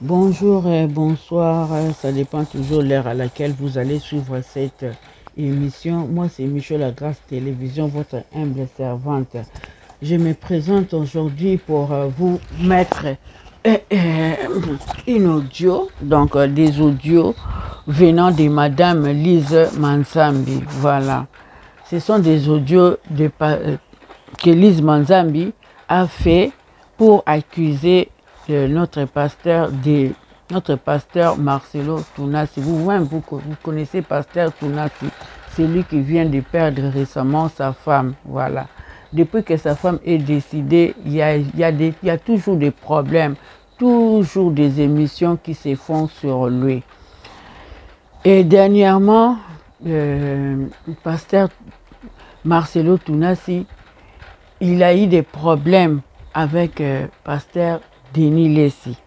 Bonjour et bonsoir, ça dépend toujours l'heure à laquelle vous allez suivre cette émission. Moi, c'est Michel Lagrasse Télévision, votre humble servante. Je me présente aujourd'hui pour vous mettre une audio, donc des audios venant de Madame Lise Manzambi. Voilà. Ce sont des audios que Lise Manzambi a fait pour accuser notre pasteur Marcelo Tounassi. Vous-même, vous connaissez pasteur Tounassi, c'est lui qui vient de perdre récemment sa femme. Voilà. Depuis que sa femme est décédée, il y a toujours des problèmes, toujours des émissions qui se font sur lui. Et dernièrement, pasteur Marcelo Tounassi, il a eu des problèmes avec pasteur Denis Lessi.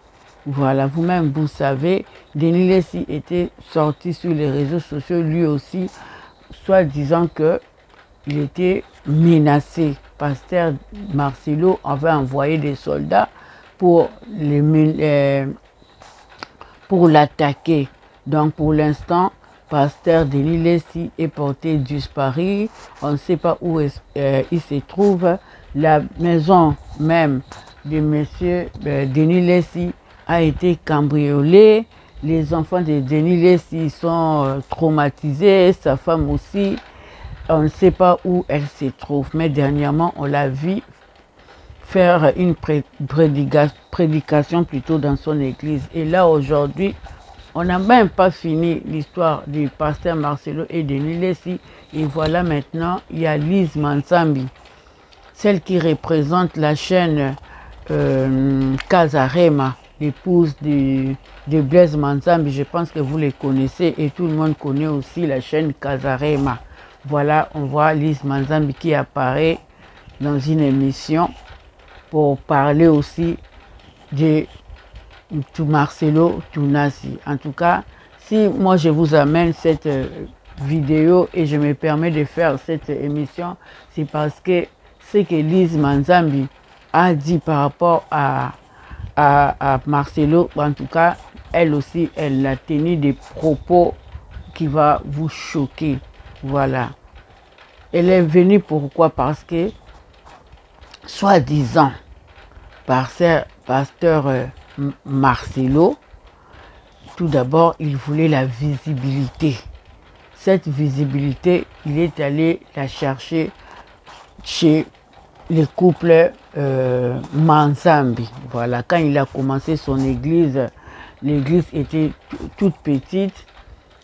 Voilà, vous-même, vous savez, Denis Lessi était sorti sur les réseaux sociaux, lui aussi, soit disant qu'il était menacé. Pasteur Marcelo avait envoyé des soldats pour l'attaquer. Donc, pour l'instant, pasteur Denis Lessi est porté disparu. On ne sait pas où il se trouve. La maison même de monsieur Denis Lessi a été cambriolée. Les enfants de Denis Lessi sont traumatisés. Sa femme aussi. On ne sait pas où elle se trouve. Mais dernièrement, on l'a vu faire une prédication plutôt dans son église. Et là, aujourd'hui, on n'a même pas fini l'histoire du pasteur Marcelo et Denis Lessi. Et voilà maintenant, il y a Lise Manzambi, celle qui représente la chaîne Casarema, l'épouse de Blaise Manzambi. Je pense que vous les connaissez et tout le monde connaît aussi la chaîne Casarema. Voilà, on voit Lise Manzambi qui apparaît dans une émission pour parler aussi de Marcelo Tounassi. En tout cas, si moi je vous amène cette vidéo et je me permets de faire cette émission, c'est parce que ce que Lise Manzambi a dit par rapport à Marcelo, en tout cas, elle aussi, elle a tenu des propos qui vont vous choquer. Voilà. Elle est venue pourquoi? Parce que, soi-disant, pasteur Marcelo, tout d'abord, il voulait la visibilité. Cette visibilité, il est allé la chercher chez les couples Manzambi. Voilà, quand il a commencé son église, l'église était toute petite.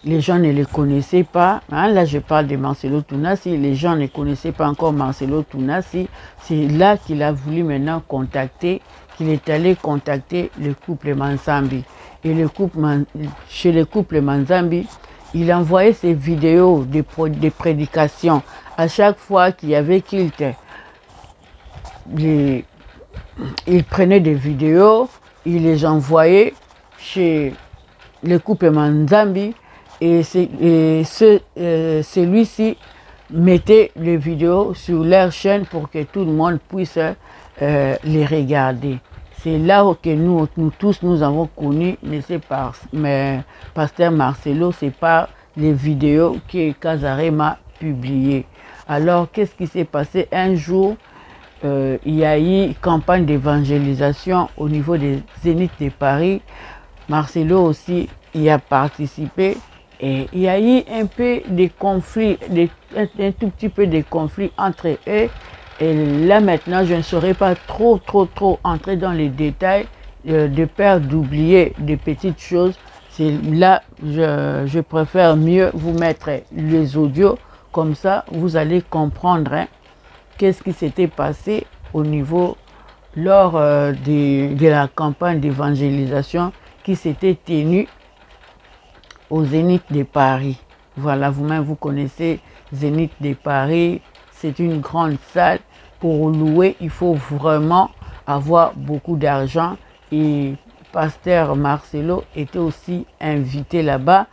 Les gens ne le connaissaient pas. Hein, là, je parle de Marcelo Tounassi. Les gens ne connaissaient pas encore Marcelo Tounassi. C'est là qu'il a voulu maintenant contacter, qu'il est allé contacter le couple Manzambi. Et chez le couple Manzambi, il envoyait ses vidéos de prédications. À chaque fois qu'il y avait culte, il prenait des vidéos, il les envoyait chez le couple Manzambi. Et celui-ci mettait les vidéos sur leur chaîne pour que tout le monde puisse les regarder. C'est là que nous tous, nous avons connu, mais pasteur Marcelo, c'est par les vidéos que Casarema a publiées. Alors, qu'est-ce qui s'est passé? Un jour, il y a eu une campagne d'évangélisation au niveau des Zénith de Paris. Marcelo aussi y a participé. Et il y a eu un peu de conflits, un tout petit peu de conflits entre eux. Et là maintenant, je ne saurais pas trop entrer dans les détails, de peur d'oublier des petites choses. C'est là, je préfère mieux vous mettre les audios, comme ça vous allez comprendre qu'est-ce qui s'était passé au niveau lors de la campagne d'évangélisation qui s'était tenue au Zénith de Paris. Voilà, vous-même, vous connaissez Zénith de Paris. C'est une grande salle. Pour louer, il faut vraiment avoir beaucoup d'argent. Et pasteur Marcelo était aussi invité là-bas.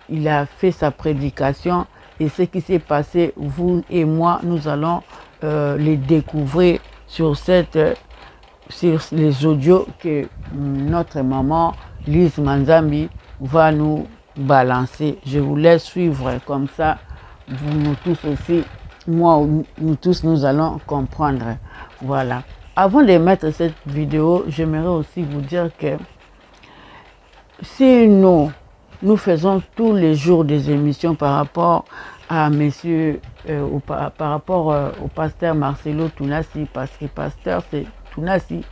Il a fait sa prédication. Et ce qui s'est passé, vous et moi, nous allons les découvrir sur les audios que notre maman Lise Manzambi va nous balancer. Je vous laisse suivre comme ça. Vous, nous tous aussi, moi, nous tous, nous allons comprendre. Voilà. Avant de mettre cette vidéo, j'aimerais aussi vous dire que si nous faisons tous les jours des émissions par rapport à monsieur, par rapport au pasteur Marcelo Tounassi, parce que pasteur Tounassi,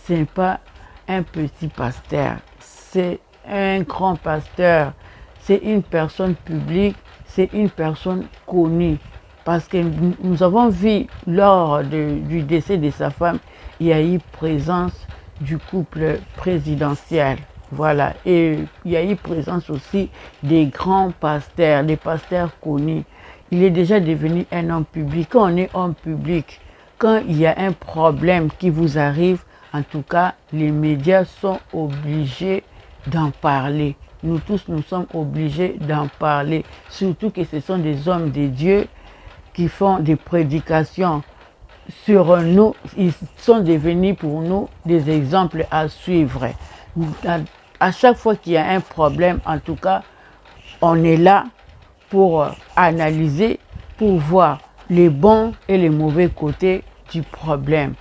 ce n'est pas un petit pasteur, c'est un grand pasteur, c'est une personne publique, c'est une personne connue. Parce que nous avons vu lors du décès de sa femme, il y a eu présence du couple présidentiel. Voilà. Et il y a eu présence aussi des grands pasteurs, des pasteurs connus. Il est déjà devenu un homme public. Quand on est homme public, quand il y a un problème qui vous arrive, en tout cas, les médias sont obligés d'en parler. Nous tous, nous sommes obligés d'en parler. Surtout que ce sont des hommes de Dieu qui font des prédications sur nous. Ils sont devenus pour nous des exemples à suivre. À chaque fois qu'il y a un problème, en tout cas, on est là pour analyser, pour voir les bons et les mauvais côtés du problème.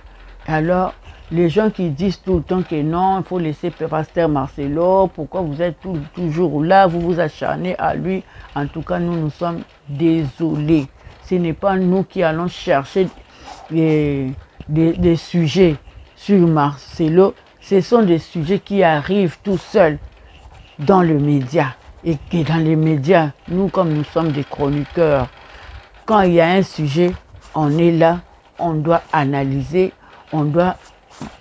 Alors, les gens qui disent tout le temps que non, il faut laisser pasteur Marcelo, pourquoi vous êtes toujours là, vous vous acharnez à lui. En tout cas, nous sommes désolés. Ce n'est pas nous qui allons chercher des sujets sur Marcelo. Ce sont des sujets qui arrivent tout seuls dans le média. Et que dans les médias, nous, comme nous sommes des chroniqueurs, quand il y a un sujet, on est là, on doit analyser, on doit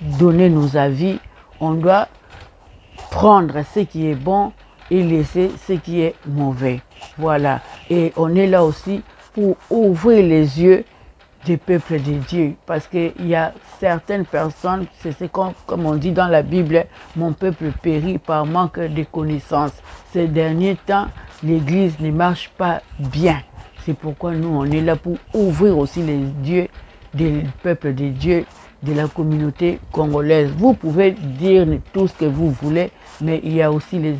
donner nos avis, on doit prendre ce qui est bon et laisser ce qui est mauvais. Voilà. Et on est là aussi pour ouvrir les yeux des peuples de Dieu. Parce qu'il y a certaines personnes, c'est comme on dit dans la Bible, mon peuple périt par manque de connaissances. Ces derniers temps, l'Église ne marche pas bien. C'est pourquoi nous, on est là pour ouvrir aussi les yeux des peuples de Dieu, de la communauté congolaise. Vous pouvez dire tout ce que vous voulez, mais il y a aussi les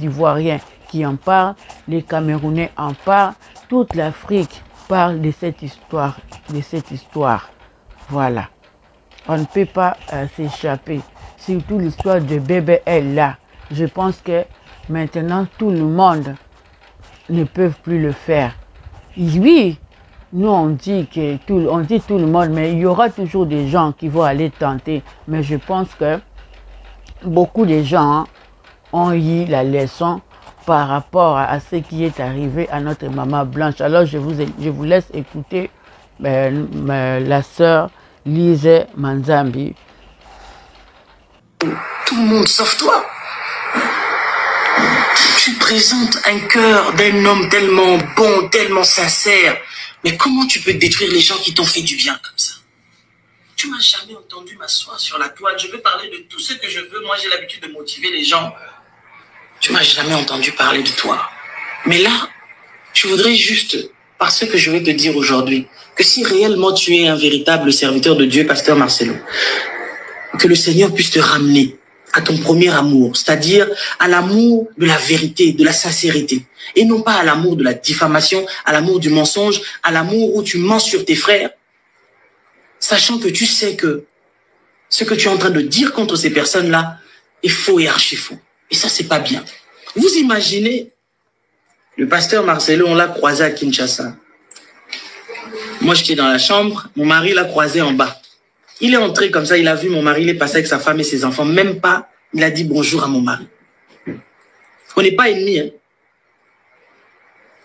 Ivoiriens qui en parlent, les Camerounais en parlent, toute l'Afrique parle de cette histoire, Voilà. On ne peut pas s'échapper. Surtout l'histoire de bébé est là. Je pense que maintenant tout le monde ne peut plus le faire. Oui, nous on dit tout le monde, mais il y aura toujours des gens qui vont aller tenter. Mais je pense que beaucoup de gens ont eu la leçon par rapport à ce qui est arrivé à notre maman Blanche. Alors je vous laisse écouter la sœur Lise Manzambi. Tout le monde sauf toi. Tu présentes un cœur d'un homme tellement bon, tellement sincère. Mais comment tu peux détruire les gens qui t'ont fait du bien comme ça? Tu m'as jamais entendu m'asseoir sur la toile. Je peux parler de tout ce que je veux. Moi, j'ai l'habitude de motiver les gens. Tu m'as jamais entendu parler de toi. Mais là, je voudrais juste, par ce que je vais te dire aujourd'hui, que si réellement tu es un véritable serviteur de Dieu, pasteur Marcelo, que le Seigneur puisse te ramener à ton premier amour, c'est-à-dire à l'amour de la vérité, de la sincérité, et non pas à l'amour de la diffamation, à l'amour du mensonge, à l'amour où tu mens sur tes frères, sachant que tu sais que ce que tu es en train de dire contre ces personnes-là est faux et archi-faux. Et ça, c'est pas bien. Vous imaginez, le pasteur Marcelo, on l'a croisé à Kinshasa. Moi, j'étais dans la chambre, mon mari l'a croisé en bas. Il est entré comme ça, il a vu mon mari, il est passé avec sa femme et ses enfants. Même pas, il a dit bonjour à mon mari. On n'est pas ennemis. Hein.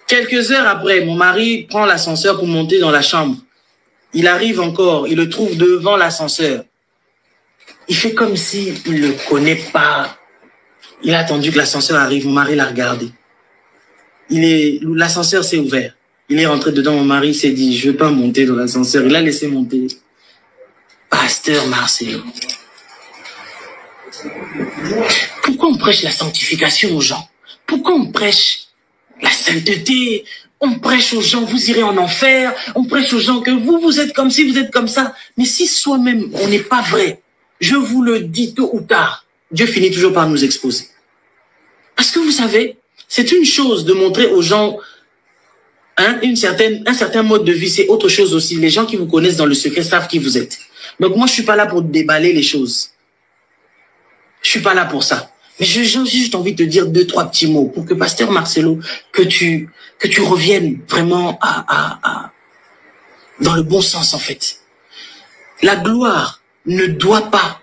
Quelques heures après, mon mari prend l'ascenseur pour monter dans la chambre. Il arrive encore, il le trouve devant l'ascenseur. Il fait comme s'il ne le connaît pas. Il a attendu que l'ascenseur arrive, mon mari l'a regardé. L'ascenseur s'est ouvert. Il est rentré dedans, mon mari s'est dit, je ne veux pas monter dans l'ascenseur. Il a laissé monter. Pasteur Marcelo. Pourquoi on prêche la sanctification aux gens? Pourquoi on prêche la sainteté? On prêche aux gens, vous irez en enfer. On prêche aux gens que vous êtes comme ci, vous êtes comme ça. Mais si soi-même, on n'est pas vrai, je vous le dis tôt ou tard, Dieu finit toujours par nous exposer. Parce que vous savez, c'est une chose de montrer aux gens hein, un certain mode de vie, c'est autre chose aussi. Les gens qui vous connaissent dans le secret savent qui vous êtes. Donc moi, je suis pas là pour déballer les choses. Je suis pas là pour ça. Mais j'ai juste envie de te dire 2-3 petits mots pour que Pasteur Marcelo, que tu reviennes vraiment dans le bon sens en fait. La gloire ne doit pas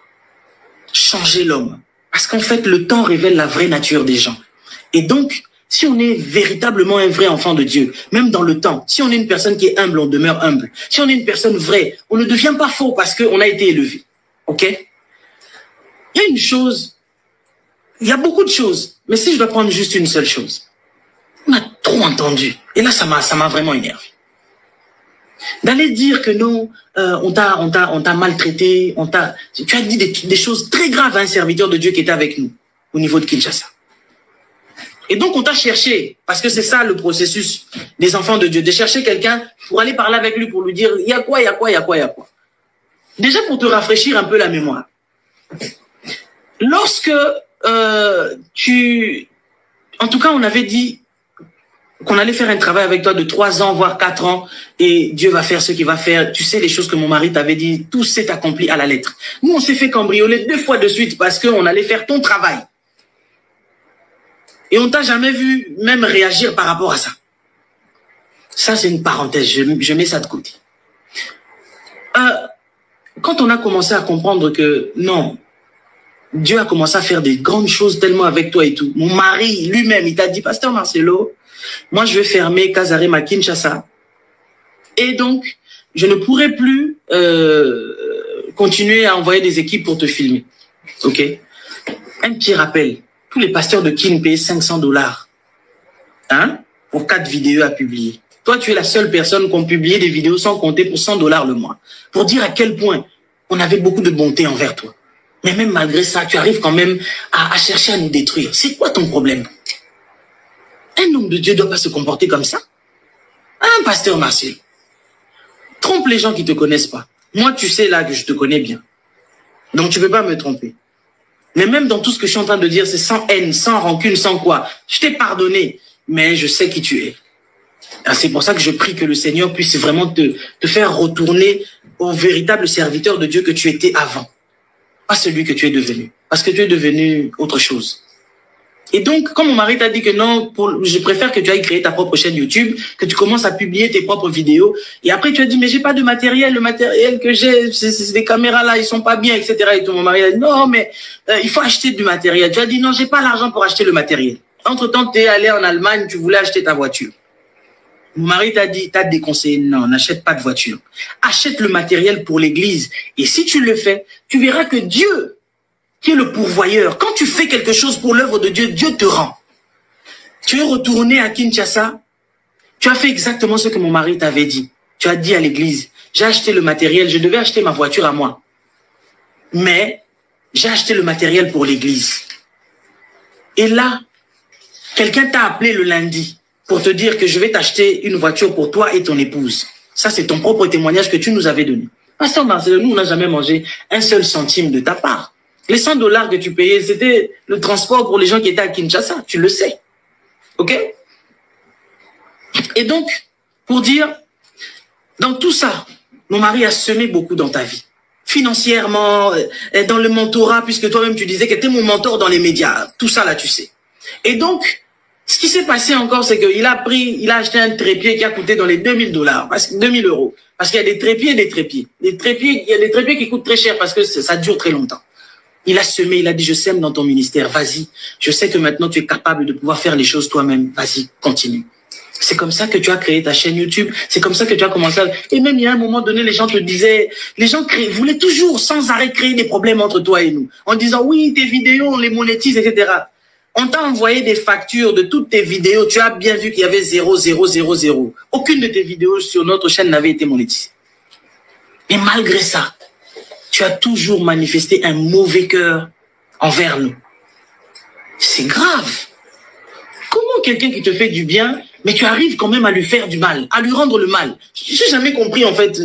changer l'homme. Parce qu'en fait, le temps révèle la vraie nature des gens. Et donc, si on est véritablement un vrai enfant de Dieu, même dans le temps, si on est une personne qui est humble, on demeure humble. Si on est une personne vraie, on ne devient pas faux parce qu'on a été élevé. OK? Il y a une chose, il y a beaucoup de choses, mais si je dois prendre juste une seule chose, on a trop entendu. Et là, ça m'a vraiment énervé. D'aller dire que non, on t'a maltraité, tu as dit des choses très graves à un serviteur de Dieu qui était avec nous au niveau de Kinshasa. Et donc on t'a cherché, parce que c'est ça le processus des enfants de Dieu, de chercher quelqu'un pour aller parler avec lui, pour lui dire il y a quoi, il y a quoi, il y a quoi, il y a quoi. Déjà pour te rafraîchir un peu la mémoire. Lorsque en tout cas on avait dit qu'on allait faire un travail avec toi de 3 ans, voire 4 ans, et Dieu va faire ce qu'il va faire. Tu sais les choses que mon mari t'avait dit, tout s'est accompli à la lettre. Nous, on s'est fait cambrioler 2 fois de suite parce qu'on allait faire ton travail. Et on t'a jamais vu même réagir par rapport à ça. Ça, c'est une parenthèse, je mets ça de côté. Quand on a commencé à comprendre que non, Dieu a commencé à faire des grandes choses tellement avec toi et tout. Mon mari lui-même, il t'a dit, Pasteur Marcelo, moi je vais fermer Casarema Kinshasa. Et donc, je ne pourrai plus continuer à envoyer des équipes pour te filmer. OK? Un petit rappel. Tous les pasteurs de Kin payaient $500 hein, pour 4 vidéos à publier. Toi, tu es la seule personne qui a publié des vidéos sans compter pour $100 le mois. Pour dire à quel point on avait beaucoup de bonté envers toi. Mais même malgré ça, tu arrives quand même à chercher à nous détruire. C'est quoi ton problème? Un homme de Dieu ne doit pas se comporter comme ça. Un pasteur Marcel. Trompe les gens qui ne te connaissent pas. Moi, tu sais là que je te connais bien. Donc, tu ne peux pas me tromper. Mais même dans tout ce que je suis en train de dire, c'est sans haine, sans rancune, sans quoi. Je t'ai pardonné, mais je sais qui tu es. C'est pour ça que je prie que le Seigneur puisse vraiment te faire retourner au véritable serviteur de Dieu que tu étais avant. Pas celui que tu es devenu. Parce que tu es devenu autre chose. Et donc, quand mon mari t'a dit que non, je préfère que tu ailles créer ta propre chaîne YouTube, que tu commences à publier tes propres vidéos. Et après, tu as dit, mais j'ai pas de matériel. Le matériel que j'ai, c'est des caméras là, ils sont pas bien, etc. Et tout. Mon mari a dit, non, mais il faut acheter du matériel. Tu as dit, non, j'ai pas l'argent pour acheter le matériel. Entre-temps, tu es allé en Allemagne, tu voulais acheter ta voiture. Mon mari t'a dit, t'as déconseillé, non, n'achète pas de voiture. Achète le matériel pour l'église. Et si tu le fais, tu verras que Dieu, qui est le pourvoyeur, quand tu fais quelque chose pour l'œuvre de Dieu, Dieu te rend. Tu es retourné à Kinshasa, tu as fait exactement ce que mon mari t'avait dit. Tu as dit à l'église, j'ai acheté le matériel, je devais acheter ma voiture à moi. Mais j'ai acheté le matériel pour l'église. Et là, quelqu'un t'a appelé le lundi pour te dire que je vais t'acheter une voiture pour toi et ton épouse. Ça, c'est ton propre témoignage que tu nous avais donné. Pasteur Marcel, nous, on n'a jamais mangé un seul centime de ta part. Les $100 que tu payais, c'était le transport pour les gens qui étaient à Kinshasa. Tu le sais. OK? Et donc, pour dire, dans tout ça, mon mari a semé beaucoup dans ta vie. Financièrement, dans le mentorat, puisque toi-même tu disais que tu étais mon mentor dans les médias. Tout ça, là, tu sais. Et donc, ce qui s'est passé encore, c'est qu'il a acheté un trépied qui a coûté dans les $2000, parce que 2000 €. Parce qu'il y a des trépieds et des trépieds. Il y a des trépieds qui coûtent très cher parce que ça dure très longtemps. Il a semé, il a dit, je sème dans ton ministère, vas-y. Je sais que maintenant tu es capable de pouvoir faire les choses toi-même. Vas-y, continue. C'est comme ça que tu as créé ta chaîne YouTube. C'est comme ça que tu as commencé à... Et même il y a un moment donné, les gens te disaient, les gens voulaient toujours sans arrêt créer des problèmes entre toi et nous. En disant, oui, tes vidéos, on les monétise, etc. On t'a envoyé des factures de toutes tes vidéos. Tu as bien vu qu'il y avait 0, 0, 0, 0. Aucune de tes vidéos sur notre chaîne n'avait été monétisée. Et malgré ça, tu as toujours manifesté un mauvais cœur envers nous. C'est grave. Comment quelqu'un qui te fait du bien, mais tu arrives quand même à lui faire du mal, à lui rendre le mal? Je n'ai jamais compris en fait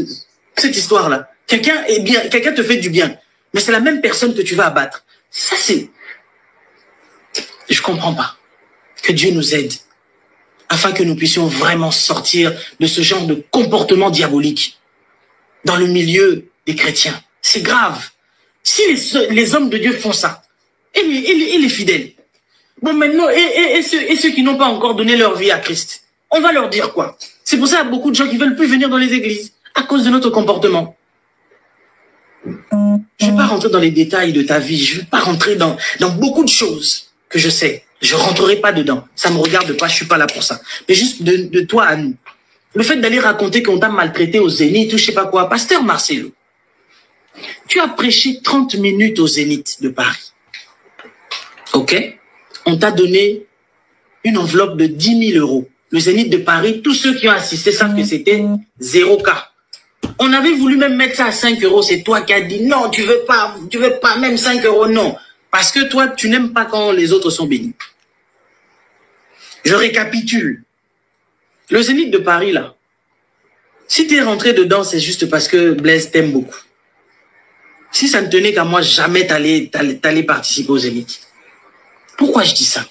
cette histoire-là. Quelqu'un te fait du bien, mais c'est la même personne que tu vas abattre. Ça, c'est... Je comprends pas. Que Dieu nous aide afin que nous puissions vraiment sortir de ce genre de comportement diabolique dans le milieu des chrétiens. C'est grave. Si les hommes de Dieu font ça, et les fidèles, bon maintenant, et ceux qui n'ont pas encore donné leur vie à Christ, on va leur dire quoi? C'est pour ça qu'il y a beaucoup de gens qui ne veulent plus venir dans les églises à cause de notre comportement. Je ne vais pas rentrer dans les détails de ta vie, je ne vais pas rentrer dans beaucoup de choses que je sais. Je ne rentrerai pas dedans. Ça ne me regarde pas, je ne suis pas là pour ça. Mais juste de toi à nous. Le fait d'aller raconter qu'on t'a maltraité au Zénith ou je ne sais pas quoi. Pasteur Marcelo, tu as prêché 30 minutes au Zénith de Paris. Ok? On t'a donné une enveloppe de 10 000 €. Le Zénith de Paris, tous ceux qui ont assisté savent que c'était 0 cas. On avait voulu même mettre ça à 5 €. C'est toi qui as dit non, tu veux pas, même 5 €, non. Parce que toi, tu n'aimes pas quand les autres sont bénis. Je récapitule. Le Zénith de Paris, là, si tu es rentré dedans, c'est juste parce que Blaise t'aime beaucoup. Si ça ne tenait qu'à moi, jamais t'allais participer au Zénith. Pourquoi je dis ça?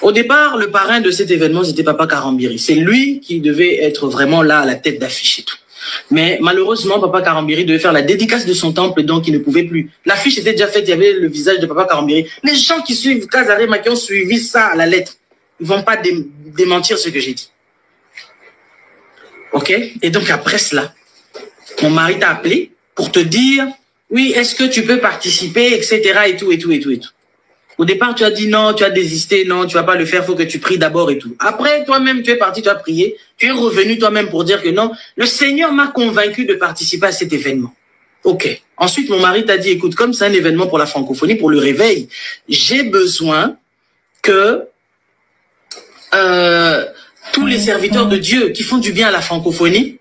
Au départ, le parrain de cet événement, c'était Papa Karambiri. C'est lui qui devait être vraiment là, à la tête d'affiche et tout. Mais malheureusement, Papa Karambiri devait faire la dédicace de son temple, donc il ne pouvait plus. L'affiche était déjà faite, il y avait le visage de Papa Karambiri. Les gens qui suivent Kazarema, qui ont suivi ça à la lettre, ils ne vont pas démentir ce que j'ai dit. Ok? Et donc après cela, mon mari t'a appelé pour te dire, oui, est-ce que tu peux participer, etc. et tout, et tout, et tout, et tout. Au départ, tu as dit non, tu as désisté, non, tu vas pas le faire, il faut que tu pries d'abord et tout. Après, toi-même, tu es parti, tu as prié, tu es revenu toi-même pour dire que non, le Seigneur m'a convaincu de participer à cet événement. Ok. Ensuite, mon mari t'a dit, écoute, comme c'est un événement pour la francophonie, pour le réveil, j'ai besoin que tous les serviteurs de Dieu qui font du bien à la francophonie,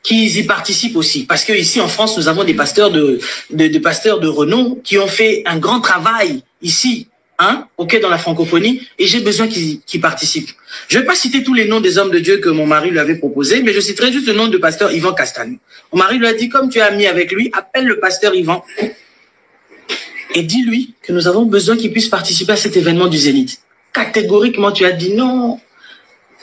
qu'ils y participent aussi. Parce que ici en France, nous avons des pasteurs de renom qui ont fait un grand travail ici, hein, dans la francophonie, et j'ai besoin qu'ils participent. Je ne vais pas citer tous les noms des hommes de Dieu que mon mari lui avait proposés, mais je citerai juste le nom de pasteur Yvan Castanou. Mon mari lui a dit, comme tu es ami avec lui, appelle le pasteur Yvan et dis-lui que nous avons besoin qu'il puisse participer à cet événement du Zénith. Catégoriquement, tu as dit non.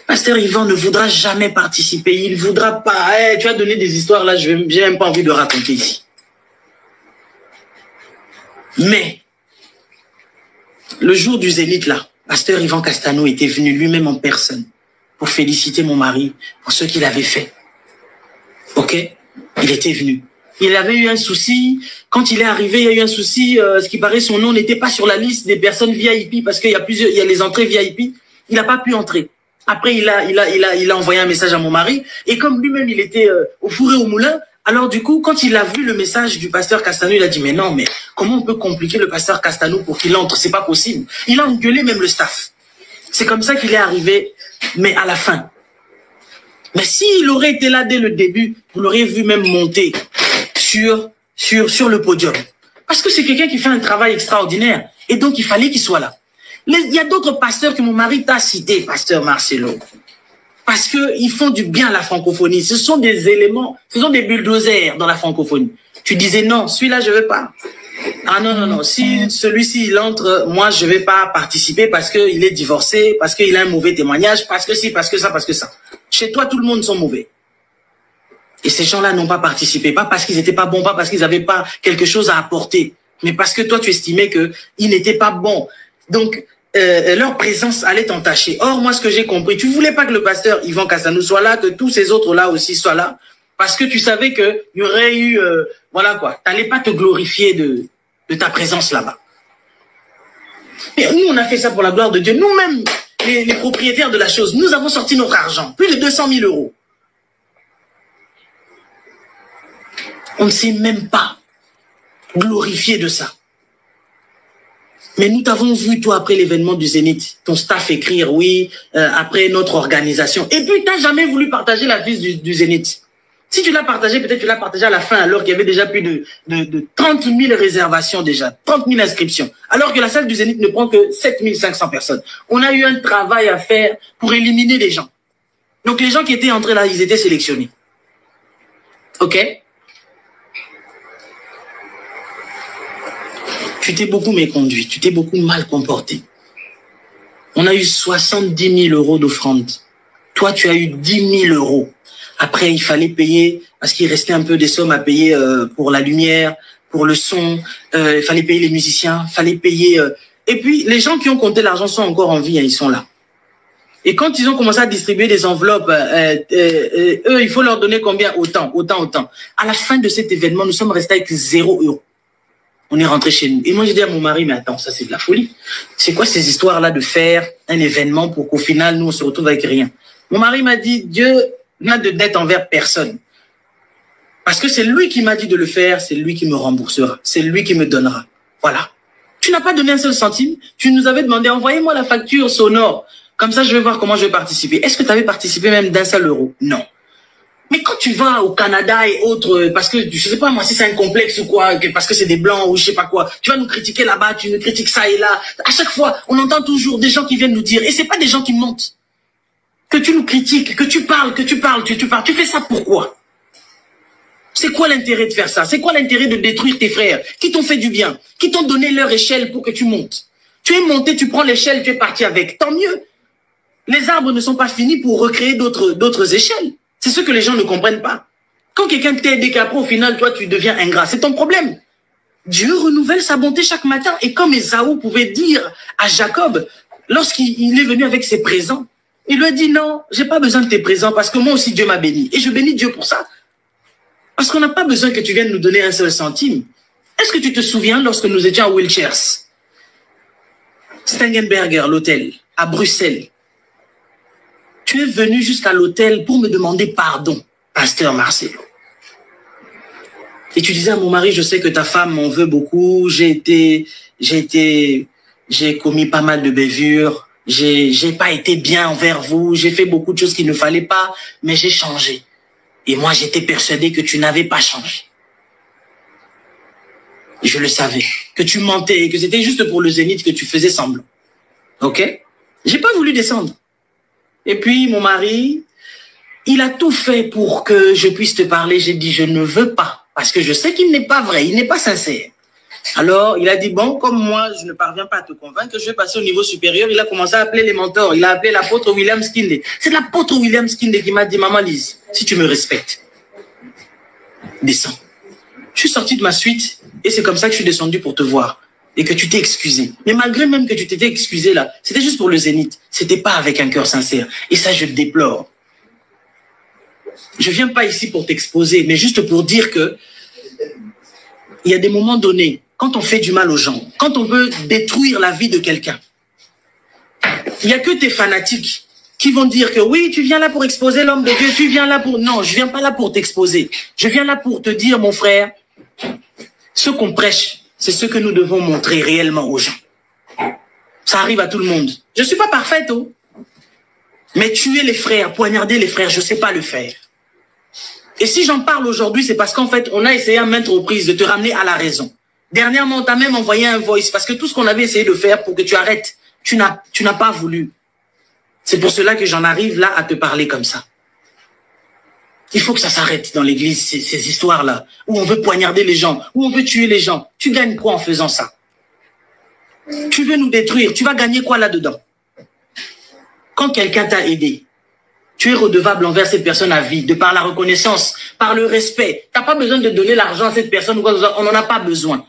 Pasteur Yvan ne voudra jamais participer, il ne voudra pas. Tu as donné des histoires là, je n'ai même pas envie de raconter ici. Mais, le jour du Zénith là, Pasteur Yvan Castanou était venu lui-même en personne pour féliciter mon mari pour ce qu'il avait fait. Ok? Il était venu. Il avait eu un souci. Quand il est arrivé, il y a eu un souci. Ce qui paraît, son nom n'était pas sur la liste des personnes VIP parce qu'il y a les entrées VIP. Il n'a pas pu entrer. Après, il a envoyé un message à mon mari. Et comme lui-même, il était au four et au moulin, alors du coup, quand il a vu le message du pasteur Castanou, il a dit, mais non, mais comment on peut compliquer le pasteur Castanou pour qu'il entre? C'est pas possible. Il a engueulé même le staff. C'est comme ça qu'il est arrivé, mais à la fin. Mais s'il aurait été là dès le début, vous l'auriez vu même monter sur le podium. Parce que c'est quelqu'un qui fait un travail extraordinaire. Et donc, il fallait qu'il soit là. Il y a d'autres pasteurs que mon mari t'a cité, pasteur Marcelo. Parce qu'ils font du bien à la francophonie. Ce sont des éléments, ce sont des bulldozers dans la francophonie. Tu disais non, celui-là, je ne veux pas. Ah non, non, non. Si celui-ci, il entre, moi, je ne vais pas participer parce qu'il est divorcé, parce qu'il a un mauvais témoignage, parce que si, parce que ça, parce que ça. Chez toi, tout le monde sont mauvais. Et ces gens-là n'ont pas participé. Pas parce qu'ils n'étaient pas bons, pas parce qu'ils n'avaient pas quelque chose à apporter, mais parce que toi, tu estimais qu'ils n'étaient pas bons. Donc, leur présence allait t'entacher. Or, moi, ce que j'ai compris, tu voulais pas que le pasteur Yvan Castanou soit là, que tous ces autres-là aussi soient là, parce que tu savais qu'il y aurait eu, voilà quoi, tu n'allais pas te glorifier de ta présence là-bas. Mais nous, on a fait ça pour la gloire de Dieu. Nous-mêmes, les propriétaires de la chose, nous avons sorti notre argent, plus de 200 000 €. On ne s'est même pas glorifié de ça. Mais nous t'avons vu, toi, après l'événement du Zénith, ton staff écrire, oui, après notre organisation. Et puis, tu n'as jamais voulu partager la fiche du Zénith. Si tu l'as partagé, peut-être tu l'as partagé à la fin, alors qu'il y avait déjà plus de 30 000 réservations déjà, 30 000 inscriptions. Alors que la salle du Zénith ne prend que 7 500 personnes. On a eu un travail à faire pour éliminer les gens. Donc, les gens qui étaient entrés là, ils étaient sélectionnés. Ok? Tu t'es beaucoup méconduit, tu t'es beaucoup mal comporté. On a eu 70 000 € d'offrande. Toi, tu as eu 10 000 €. Après, il fallait payer, parce qu'il restait un peu des sommes à payer pour la lumière, pour le son. Il fallait payer les musiciens, il fallait payer... Et puis, les gens qui ont compté l'argent sont encore en vie, hein, ils sont là. Et quand ils ont commencé à distribuer des enveloppes, eux, il faut leur donner combien? Autant. À la fin de cet événement, nous sommes restés avec 0 €. On est rentré chez nous. Et moi, j'ai dit à mon mari, mais attends, ça c'est de la folie. C'est quoi ces histoires-là de faire un événement pour qu'au final, nous, on se retrouve avec rien? Mon mari m'a dit, Dieu n'a de dette envers personne. Parce que c'est lui qui m'a dit de le faire, c'est lui qui me remboursera. C'est lui qui me donnera. Voilà. Tu n'as pas donné un seul centime. Tu nous avais demandé, envoyez-moi la facture sonore. Comme ça, je vais voir comment je vais participer. Est-ce que tu avais participé même d'un seul euro? Non. Mais quand tu vas au Canada et autres, parce que je sais pas moi si c'est un complexe ou quoi, parce que c'est des blancs ou je sais pas quoi, tu vas nous critiquer là-bas, tu nous critiques ça et là. À chaque fois, on entend toujours des gens qui viennent nous dire, et c'est pas des gens qui mentent, que tu nous critiques, que tu parles. Tu fais ça pourquoi? C'est quoi l'intérêt de faire ça? C'est quoi l'intérêt de détruire tes frères qui t'ont fait du bien, qui t'ont donné leur échelle pour que tu montes? Tu es monté, tu prends l'échelle, tu es parti avec. Tant mieux. Les arbres ne sont pas finis pour recréer d'autres échelles. C'est ce que les gens ne comprennent pas. Quand quelqu'un t'aide et qu'après, au final, toi, tu deviens ingrat, c'est ton problème. Dieu renouvelle sa bonté chaque matin. Et comme Ésaü pouvait dire à Jacob, lorsqu'il est venu avec ses présents, il lui a dit, non, j'ai pas besoin de tes présents parce que moi aussi, Dieu m'a béni. Et je bénis Dieu pour ça. Parce qu'on n'a pas besoin que tu viennes nous donner un seul centime. Est-ce que tu te souviens lorsque nous étions à Wiltshire, Stengenberger, l'hôtel, à Bruxelles? Tu es venu jusqu'à l'hôtel pour me demander pardon, pasteur Marcelo. Et tu disais à mon mari, je sais que ta femme m'en veut beaucoup, j'ai commis pas mal de bévures, j'ai pas été bien envers vous, j'ai fait beaucoup de choses qu'il ne fallait pas, mais j'ai changé. Et moi, j'étais persuadé que tu n'avais pas changé. Je le savais, que tu mentais et que c'était juste pour le zénith que tu faisais semblant. Ok? J'ai pas voulu descendre. Et puis, mon mari, il a tout fait pour que je puisse te parler. J'ai dit, je ne veux pas, parce que je sais qu'il n'est pas vrai, il n'est pas sincère. Alors, il a dit, bon, comme moi, je ne parviens pas à te convaincre, je vais passer au niveau supérieur. Il a commencé à appeler les mentors. Il a appelé l'apôtre William Skindé. C'est l'apôtre William Skindé qui m'a dit, maman Lise, si tu me respectes, descends. Je suis sorti de ma suite et c'est comme ça que je suis descendu pour te voir. Et que tu t'es excusé. Mais malgré même que tu t'étais excusé là, c'était juste pour le zénith. C'était pas avec un cœur sincère. Et ça, je déplore. Je viens pas ici pour t'exposer, mais juste pour dire que il y a des moments donnés, quand on fait du mal aux gens, quand on veut détruire la vie de quelqu'un, il y a que tes fanatiques qui vont dire que oui, tu viens là pour exposer l'homme de Dieu, tu viens là pour... Non, je viens pas là pour t'exposer. Je viens là pour te dire, mon frère, ce qu'on prêche, c'est ce que nous devons montrer réellement aux gens. Ça arrive à tout le monde. Je ne suis pas parfaite, oh. Mais tuer les frères, poignarder les frères, je ne sais pas le faire. Et si j'en parle aujourd'hui, c'est parce qu'en fait, on a essayé à maintes reprises de te ramener à la raison. Dernièrement, on t'a même envoyé un voice parce que tout ce qu'on avait essayé de faire pour que tu arrêtes, tu n'as pas voulu. C'est pour cela que j'en arrive là à te parler comme ça. Il faut que ça s'arrête dans l'église, ces histoires-là, où on veut poignarder les gens, où on veut tuer les gens. Tu gagnes quoi en faisant ça? Tu veux nous détruire, tu vas gagner quoi là-dedans? Quand quelqu'un t'a aidé, tu es redevable envers cette personne à vie, de par la reconnaissance, par le respect. Tu n'as pas besoin de donner l'argent à cette personne, on n'en a pas besoin.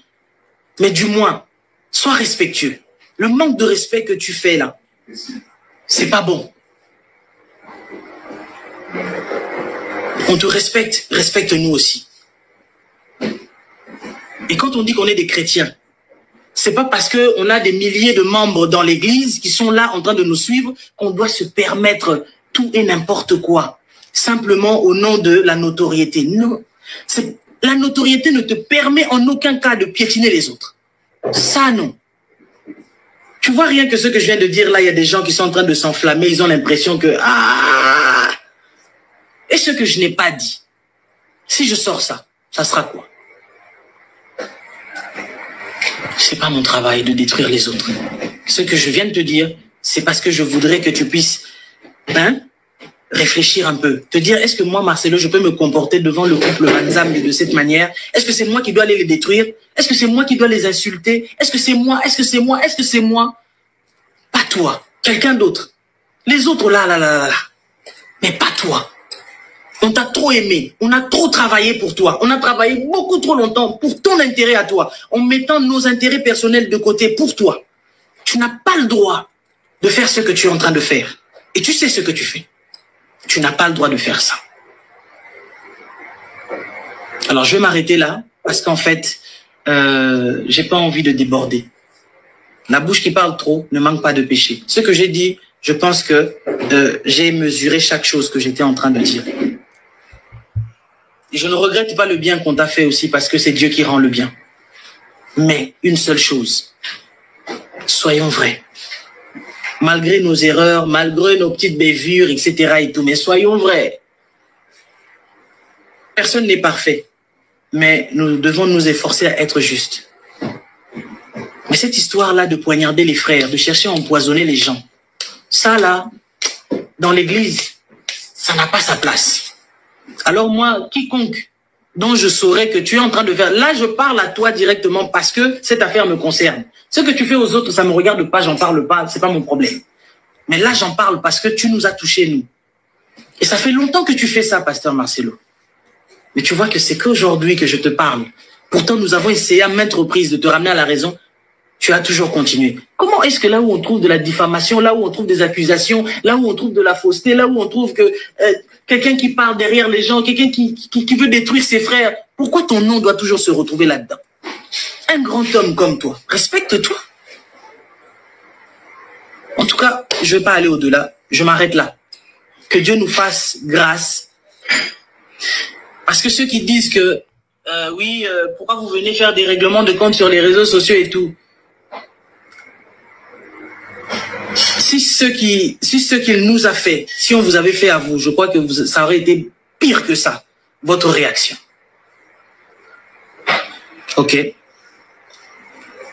Mais du moins, sois respectueux. Le manque de respect que tu fais là, c'est pas bon. On te respecte, respecte-nous aussi. Et quand on dit qu'on est des chrétiens, c'est pas parce qu'on a des milliers de membres dans l'église qui sont là en train de nous suivre qu'on doit se permettre tout et n'importe quoi, simplement au nom de la notoriété. Non, la notoriété ne te permet en aucun cas de piétiner les autres. Ça, non. Tu vois rien que ce que je viens de dire là, il y a des gens qui sont en train de s'enflammer, ils ont l'impression que... Ah! Et ce que je n'ai pas dit, si je sors ça, ça sera quoi? C'est pas mon travail de détruire les autres. Ce que je viens de te dire, c'est parce que je voudrais que tu puisses réfléchir un peu, te dire, est-ce que moi, Marcelo, je peux me comporter devant le couple Manzambi de cette manière? Est-ce que c'est moi qui dois aller les détruire? Est-ce que c'est moi qui dois les insulter? Est-ce que c'est moi? Est-ce que c'est moi? Est-ce que c'est moi? Pas toi, quelqu'un d'autre. Les autres, là. Mais pas toi. On t'a trop aimé, on a trop travaillé pour toi, on a travaillé beaucoup trop longtemps pour ton intérêt à toi, en mettant nos intérêts personnels de côté pour toi. Tu n'as pas le droit de faire ce que tu es en train de faire. Et tu sais ce que tu fais. Tu n'as pas le droit de faire ça. Alors je vais m'arrêter là, parce qu'en fait, j'ai pas envie de déborder. La bouche qui parle trop ne manque pas de péché. Ce que j'ai dit, je pense que j'ai mesuré chaque chose que j'étais en train de dire. Et je ne regrette pas le bien qu'on t'a fait aussi parce que c'est Dieu qui rend le bien. Mais une seule chose, soyons vrais. Malgré nos erreurs, malgré nos petites bévures, etc. et tout, mais soyons vrais. Personne n'est parfait, mais nous devons nous efforcer à être justes. Mais cette histoire-là de poignarder les frères, de chercher à empoisonner les gens, ça là, dans l'église, ça n'a pas sa place. Alors moi, quiconque dont je saurais que tu es en train de faire, là je parle à toi directement parce que cette affaire me concerne. Ce que tu fais aux autres, ça me regarde pas, j'en parle pas, c'est pas mon problème. Mais là j'en parle parce que tu nous as touchés, nous. Et ça fait longtemps que tu fais ça, pasteur Marcelo. Mais tu vois que c'est qu'aujourd'hui que je te parle. Pourtant nous avons essayé à maintes reprises de te ramener à la raison. Tu as toujours continué. Comment est-ce que là où on trouve de la diffamation, là où on trouve des accusations, là où on trouve de la fausseté, là où on trouve que quelqu'un qui parle derrière les gens, quelqu'un qui veut détruire ses frères, pourquoi ton nom doit toujours se retrouver là-dedans? Un grand homme comme toi, respecte-toi. En tout cas, je ne vais pas aller au-delà, je m'arrête là. Que Dieu nous fasse grâce. Parce que ceux qui disent que, pourquoi vous venez faire des règlements de compte sur les réseaux sociaux et tout? Si ce qu'il nous a fait, si on vous avait fait à vous, je crois que ça aurait été pire que ça, votre réaction. Ok.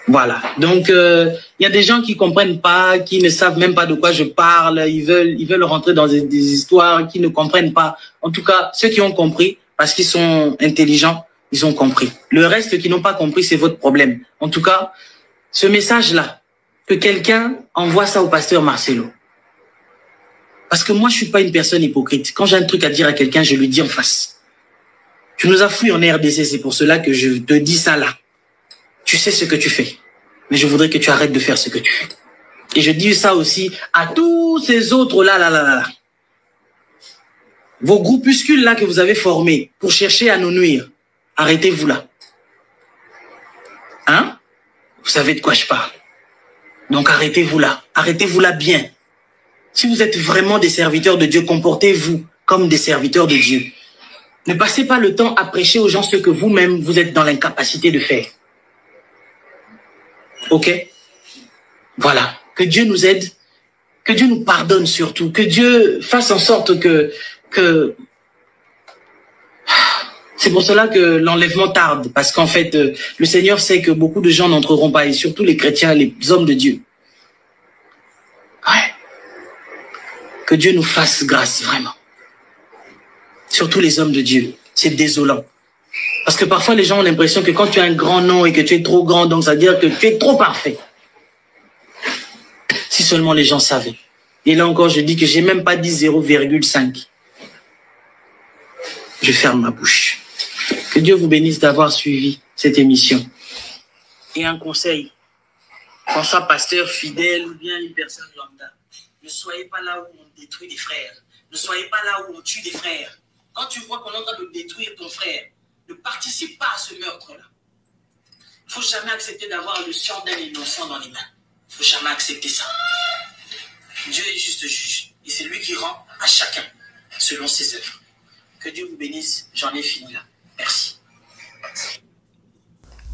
Voilà. Donc, il y a des gens qui comprennent pas, qui ne savent même pas de quoi je parle. Ils veulent rentrer dans des histoires qui ne comprennent pas. En tout cas, ceux qui ont compris, parce qu'ils sont intelligents, ils ont compris. Le reste qui n'ont pas compris, c'est votre problème. En tout cas, ce message-là, que quelqu'un envoie ça au pasteur Marcelo. Parce que moi, je suis pas une personne hypocrite. Quand j'ai un truc à dire à quelqu'un, je lui dis en face. Tu nous as fouillé en RDC, c'est pour cela que je te dis ça là. Tu sais ce que tu fais. Mais je voudrais que tu arrêtes de faire ce que tu fais. Et je dis ça aussi à tous ces autres là. Vos groupuscules là que vous avez formés pour chercher à nous nuire. Arrêtez-vous là. Hein? Vous savez de quoi je parle. Donc arrêtez-vous là bien. Si vous êtes vraiment des serviteurs de Dieu, comportez-vous comme des serviteurs de Dieu. Ne passez pas le temps à prêcher aux gens ce que vous-même vous êtes dans l'incapacité de faire. Ok? Voilà. Que Dieu nous aide, que Dieu nous pardonne surtout, que Dieu fasse en sorte que... C'est pour cela que l'enlèvement tarde, parce qu'en fait, le Seigneur sait que beaucoup de gens n'entreront pas, et surtout les chrétiens, les hommes de Dieu. Ouais. Que Dieu nous fasse grâce, vraiment. Surtout les hommes de Dieu. C'est désolant. Parce que parfois, les gens ont l'impression que quand tu as un grand nom et que tu es trop grand, donc ça veut dire que tu es trop parfait. Si seulement les gens savaient. Et là encore, je dis que j'ai même pas dit 0,5. Je ferme ma bouche. Que Dieu vous bénisse d'avoir suivi cette émission. Et un conseil, quand ça pasteur fidèle ou bien une personne lambda, ne soyez pas là où on détruit des frères. Ne soyez pas là où on tue des frères. Quand tu vois qu'on est en train de détruire ton frère, ne participe pas à ce meurtre-là. Il ne faut jamais accepter d'avoir le sang d'un innocent dans les mains. Il ne faut jamais accepter ça. Dieu est juste juge. Et c'est lui qui rend à chacun selon ses œuvres. Que Dieu vous bénisse. J'en ai fini là. Merci.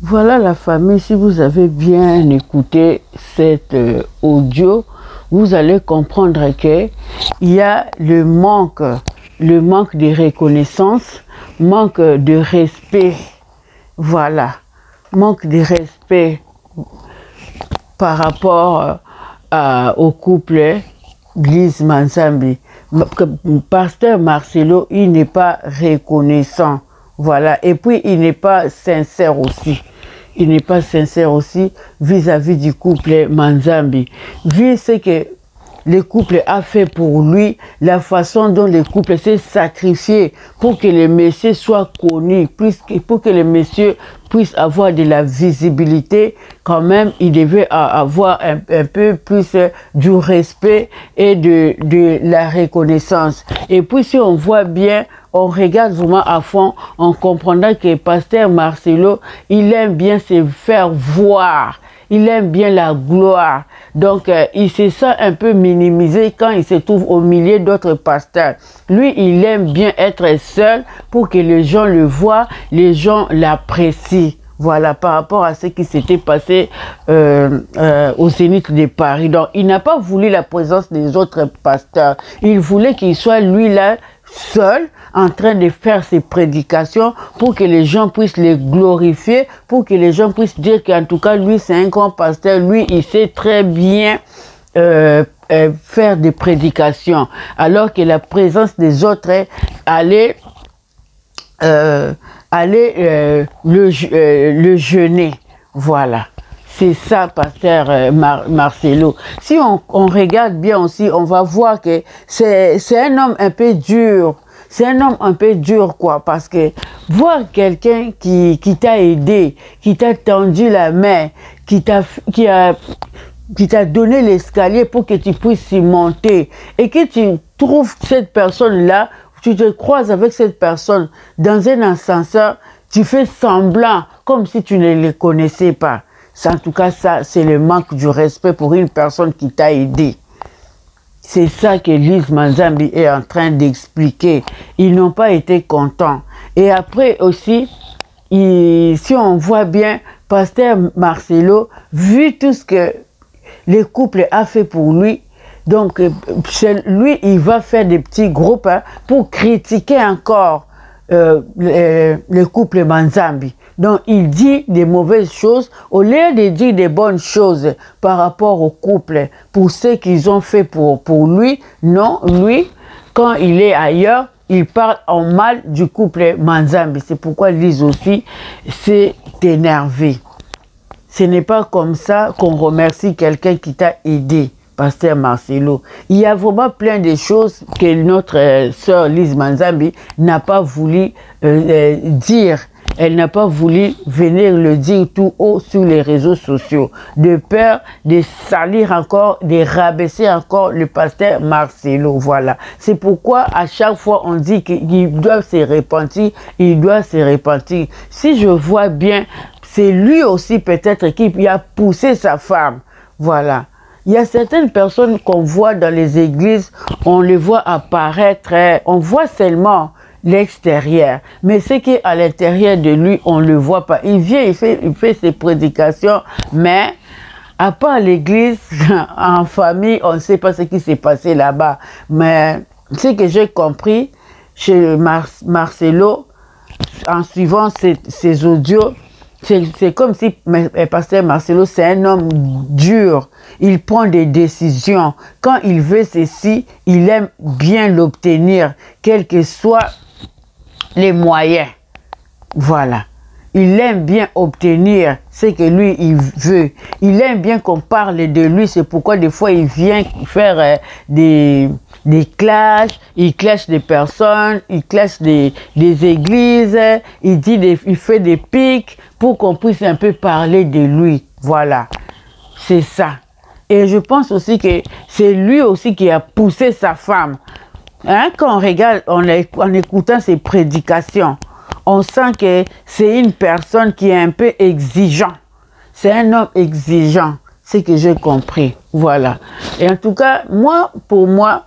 Voilà la famille, si vous avez bien écouté cet audio, vous allez comprendre qu'il y a le manque de reconnaissance, manque de respect, voilà, manque de respect par rapport au couple Lise Manzambi. Pasteur Marcelo, il n'est pas reconnaissant. Voilà. Et puis, il n'est pas sincère aussi. Il n'est pas sincère aussi vis-à-vis du couple Manzambi. Vu ce que le couple a fait pour lui, la façon dont le couple s'est sacrifié pour que le monsieur soit connu, pour que le monsieur puisse avoir de la visibilité, quand même, il devait avoir un peu plus du respect et de la reconnaissance. Et puis, si on voit bien, on regarde vraiment à fond, on comprendra que Pasteur Marcelo, il aime bien se faire voir. Il aime bien la gloire. Donc, il se sent un peu minimisé quand il se trouve au milieu d'autres pasteurs. Lui, il aime bien être seul pour que les gens le voient, les gens l'apprécient. Voilà, par rapport à ce qui s'était passé au Zénith de Paris. Donc, il n'a pas voulu la présence des autres pasteurs. Il voulait qu'il soit lui là, seul, en train de faire ses prédications pour que les gens puissent les glorifier, pour que les gens puissent dire qu'en tout cas, lui, c'est un grand pasteur. Lui, il sait très bien faire des prédications. Alors que la présence des autres allait le jeûner. Voilà. C'est ça, Pasteur Marcelo. Si on regarde bien aussi, on va voir que c'est un homme un peu dur. C'est un homme un peu dur, quoi, parce que voir quelqu'un qui t'a aidé, qui t'a tendu la main, qui t'a donné l'escalier pour que tu puisses y monter, et que tu trouves cette personne-là, tu te croises avec cette personne dans un ascenseur, tu fais semblant, comme si tu ne le connaissais pas. En tout cas, ça, c'est le manque du respect pour une personne qui t'a aidé. C'est ça que Lise Manzambi est en train d'expliquer. Ils n'ont pas été contents. Et après aussi, si on voit bien, Pasteur Marcelo, vu tout ce que le couple a fait pour lui, donc lui, il va faire des petits groupes pour critiquer encore le couple Manzambi. Donc, il dit des mauvaises choses au lieu de dire des bonnes choses par rapport au couple, pour ce qu'ils ont fait pour lui. Non, lui, quand il est ailleurs, il parle en mal du couple Manzambi. C'est pourquoi Lise aussi s'est énervée. Ce n'est pas comme ça qu'on remercie quelqu'un qui t'a aidé, Pasteur Marcelo. Il y a vraiment plein de choses que notre sœur Lise Manzambi n'a pas voulu dire. Elle n'a pas voulu venir le dire tout haut sur les réseaux sociaux, de peur de salir encore, de rabaisser encore le Pasteur Marcelo. Voilà. C'est pourquoi à chaque fois on dit qu'ils doivent se repentir, ils doivent se repentir. Si je vois bien, c'est lui aussi peut-être qui a poussé sa femme. Voilà. Il y a certaines personnes qu'on voit dans les églises, on les voit apparaître, on voit seulement l'extérieur, mais ce qui est à l'intérieur de lui, on ne le voit pas. Il vient, il fait ses prédications, mais à part l'église, en famille, on ne sait pas ce qui s'est passé là-bas. Mais ce que j'ai compris chez Marcelo, en suivant ses audios, c'est comme si Pasteur Marcelo, c'est un homme dur. Il prend des décisions. Quand il veut ceci, il aime bien l'obtenir, quels que soient les moyens. Voilà. Il aime bien obtenir ce que lui, il veut. Il aime bien qu'on parle de lui. C'est pourquoi des fois, il vient faire des clashs. Il clash des personnes. Il clash des églises. Il fait des pics pour qu'on puisse un peu parler de lui. Voilà. C'est ça. Et je pense aussi que c'est lui aussi qui a poussé sa femme. Hein, quand on regarde, en écoutant ses prédications, on sent que c'est une personne qui est un peu exigeant. C'est un homme exigeant, c'est que j'ai compris. Voilà. Et en tout cas, pour moi,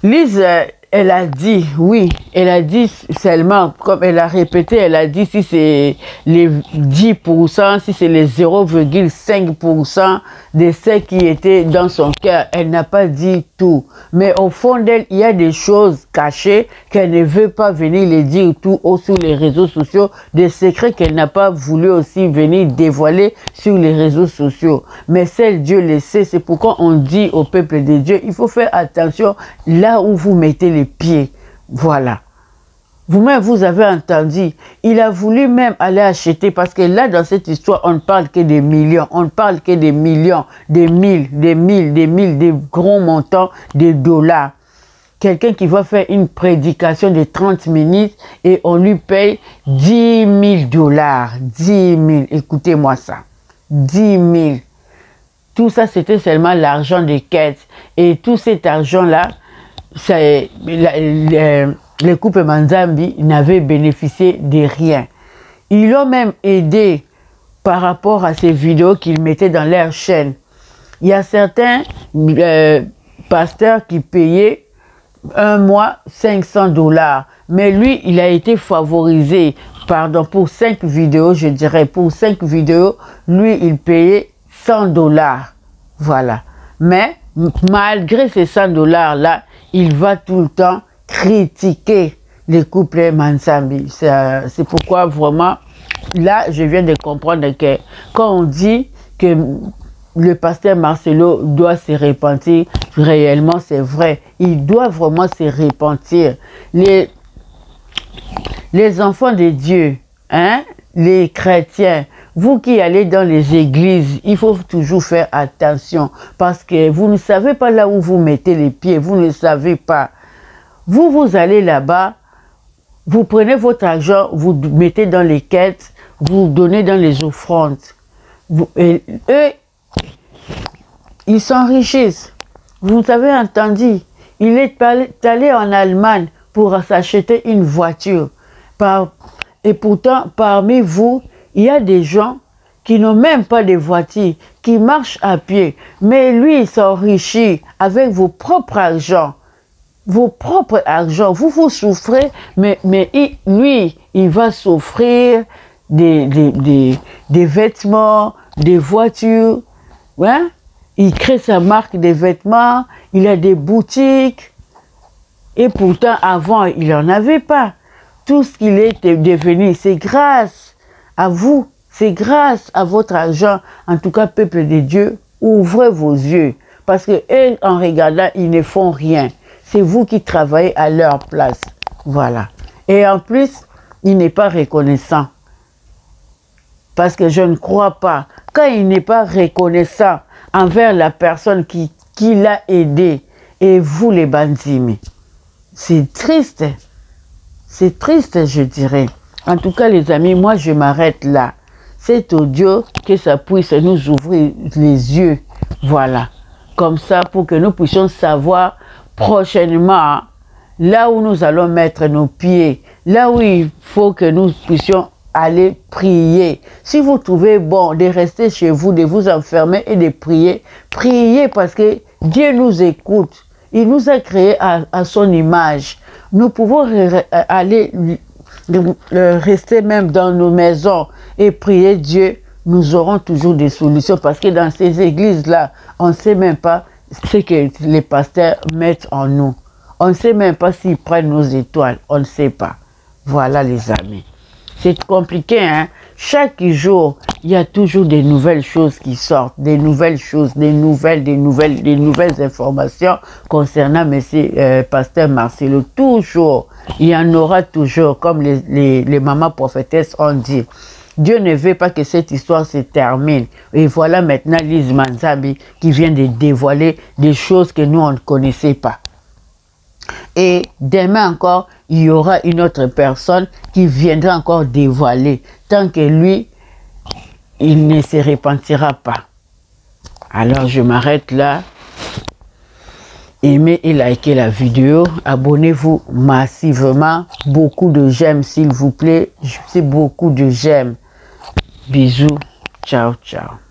Lise elle a dit, oui, elle a dit seulement, comme elle a répété, elle a dit si c'est les 10%, si c'est les 0,5% de ce qui était dans son cœur. Elle n'a pas dit tout. Mais au fond d'elle, il y a des choses cachées qu'elle ne veut pas venir les dire tout sur les réseaux sociaux, des secrets qu'elle n'a pas voulu aussi venir dévoiler sur les réseaux sociaux. Mais seul Dieu le sait, c'est pourquoi on dit au peuple de Dieu, il faut faire attention là où vous mettez les pieds. Voilà. Vous-même, vous avez entendu. Il a voulu même aller acheter, parce que là, dans cette histoire, on ne parle que des millions. On ne parle que des millions, des mille, des gros montants de dollars. Quelqu'un qui va faire une prédication de 30 minutes et on lui paye 10 000 dollars. 10 000. Écoutez-moi ça. 10 000. Tout ça, c'était seulement l'argent des quêtes. Et tout cet argent-là, les couples Manzambi n'avaient bénéficié de rien. Ils l'ont même aidé par rapport à ces vidéos qu'ils mettaient dans leur chaîne. Il y a certains pasteurs qui payaient un mois 500 dollars. Mais lui, il a été favorisé. Pardon, pour 5 vidéos, je dirais, pour 5 vidéos, lui, il payait 100 dollars. Voilà. Mais malgré ces 100 dollars-là, il va tout le temps critiquer les couples Manzambi. C'est pourquoi vraiment, là, je viens de comprendre que quand on dit que le pasteur Marcelo doit se repentir, réellement c'est vrai. Il doit vraiment se repentir. Les enfants de Dieu, hein, les chrétiens, vous qui allez dans les églises, il faut toujours faire attention parce que vous ne savez pas là où vous mettez les pieds, vous ne savez pas. Vous allez là-bas, vous prenez votre argent, vous mettez dans les quêtes, vous donnez dans les offrandes. Et eux, ils s'enrichissent. Vous avez entendu, il est allé en Allemagne pour s'acheter une voiture. Et pourtant, parmi vous, il y a des gens qui n'ont même pas de voiture, qui marchent à pied. Mais lui, il s'enrichit avec vos propres argent. Vos propres argent. Vous souffrez, mais lui, il va s'offrir des vêtements, des voitures. Ouais? Il crée sa marque de vêtements, il a des boutiques. Et pourtant, avant, il n'en avait pas. Tout ce qu'il est devenu, c'est grâce à vous. C'est grâce à votre argent. En tout cas, peuple de Dieu, ouvrez vos yeux. Parce que eux, en regardant, ils ne font rien. C'est vous qui travaillez à leur place. Voilà. Et en plus, il n'est pas reconnaissant. Parce que je ne crois pas. Quand il n'est pas reconnaissant envers la personne qui l'a aidé, et vous les bandits, c'est triste. C'est triste, je dirais. En tout cas, les amis, moi, je m'arrête là. C'est au Dieu que ça puisse nous ouvrir les yeux. Voilà. Comme ça, pour que nous puissions savoir prochainement là où nous allons mettre nos pieds, là où il faut que nous puissions aller prier. Si vous trouvez bon de rester chez vous, de vous enfermer et de prier, priez parce que Dieu nous écoute. Il nous a créés à son image. Nous pouvons aller rester même dans nos maisons et prier Dieu. Nous aurons toujours des solutions parce que dans ces églises-là, on ne sait même pas ce que les pasteurs mettent en nous. On ne sait même pas s'ils prennent nos étoiles. On ne sait pas. Voilà les amis. C'est compliqué, hein? Chaque jour, il y a toujours des nouvelles choses qui sortent, des nouvelles choses, des nouvelles informations concernant M. Pasteur Marcelo. Toujours, il y en aura toujours, comme les mamans prophétesses ont dit. Dieu ne veut pas que cette histoire se termine. Et voilà maintenant Lise Manzambi qui vient de dévoiler des choses que nous, on ne connaissait pas. Et demain encore, il y aura une autre personne qui viendra encore dévoiler. Tant que lui, il ne se repentira pas. Alors je m'arrête là. Aimez et likez la vidéo. Abonnez-vous massivement. Beaucoup de j'aime s'il vous plaît. C'est beaucoup de j'aime. Bisous. Ciao, ciao.